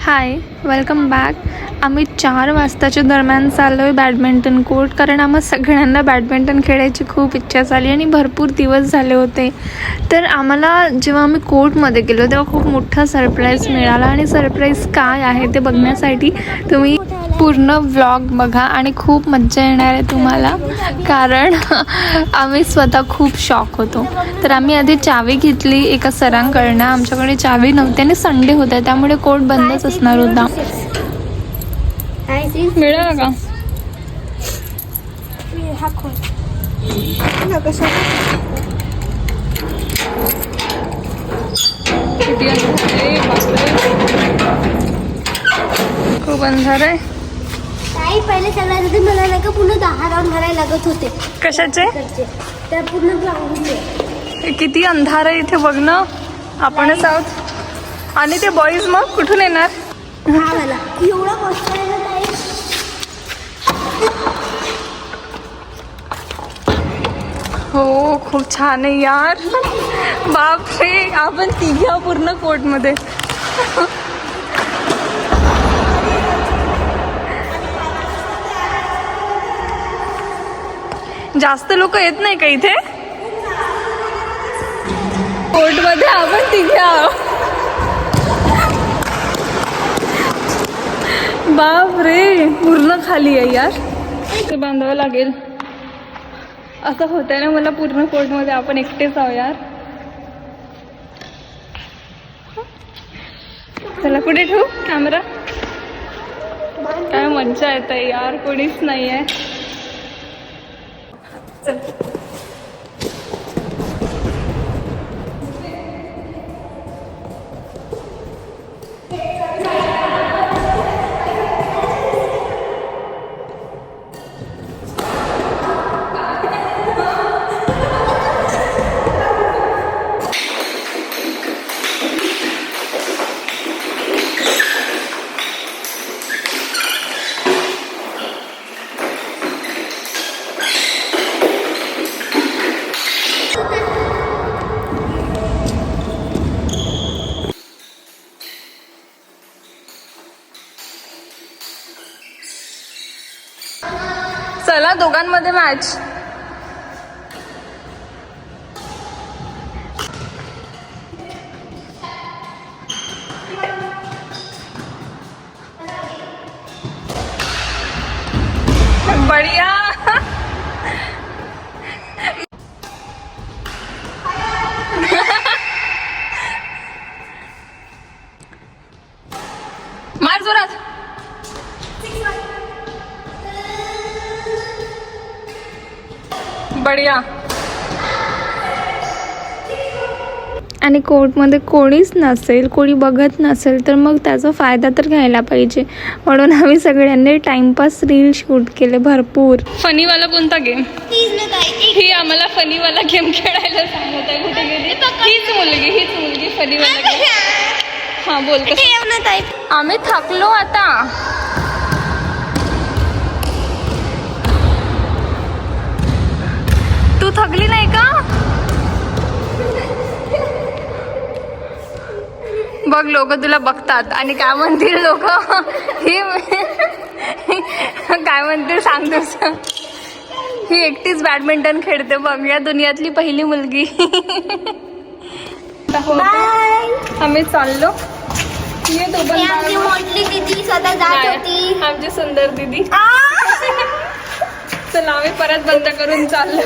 हाय, welcome back. आम्ही 4 वाजताच्या दरम्यान चाललो आहे बॅडमिंटन कोर्ट, कारण आम्हा सगळ्यांना बॅडमिंटन खेळायची खूप इच्छा झाली आणि भरपूर दिवस झाले होते. तर आम्हाला जेव्हा आम्ही कोर्टमध्ये गेलो तेव्हा खूप मोठा सरप्राईज मिळाला, आणि सरप्राईज काय आहे ते बघण्यासाठी तुम्ही पूर्ण व्लॉग बघा आणि खूप मज्जा येणार आहे तुम्हाला, कारण आम्ही स्वतः खूप शॉक होतो. तर आम्ही आधी चावी घेतली एका सरांकडनं. आमच्याकडे चावी नव्हती आणि संडे होता त्यामुळे कोर्ट बंदच असणार होता. मिळाला का? खूप अंधार आहे. पहिले सगळ्यात मला नाही का पूर्ण 10 राऊंड भरायला लागत होते. कशाचे? त्या पूर्ण ग्राउंडचे. किती अंधार आहे इथे बघ ना. आपणच आहोत आणि ते बॉईज मग कुठून येणार? हा मला एवढं मस्त आहे ना ताई. हो, खूप छान आहे यार. बापरे, आपण तिघ्या पूर्ण कोर्टमध्ये. जास्त लोक येत नाही का इथे कोर्टमध्ये? आपण तिघे आहोत. बाप रे, पूर्ण खाली आहे यार. ते बांधावं लागेल. असं होतंय ना मला पूर्ण कोर्टमध्ये आपण एकटेच आहो यार. चला कुठे ठेवू कॅमेरा? काय मज्जा येते यार, कोणीच नाही आहे. चल. चला दोघांमध्ये मॅच. बढिया. मार जोरात. बढिया. आणि कोर्टमध्ये कोणीच नसेल, कोणी बघत नसेल तर मग त्याचा फायदा तर घ्यायला पाहिजे. म्हणून आम्ही सगळ्यांनी टाइमपास रील शूट केले भरपूर. फनीवाला कोणता गेम? ही आम्हाला फनीवाला गेम खेळायला सांगत आहे. कुठे गेली? हीच मुलगी फनीवाला गेम. हा बोल. आम्ही थकलो आता. तू थकली नाही का? बघ, लोक तुला बघतात आणि काय म्हणतील लोक? ही काय म्हणतील सांग तूच. ही एकटीच बॅडमिंटन खेळते बघ, या दुनियातली पहिली मुलगी. आम्ही चाललो. ये तो आमची मोठी दीदी स्वतः जात होती. आमची सुंदर दीदी. चला आम्ही परत बंद करून चाललो.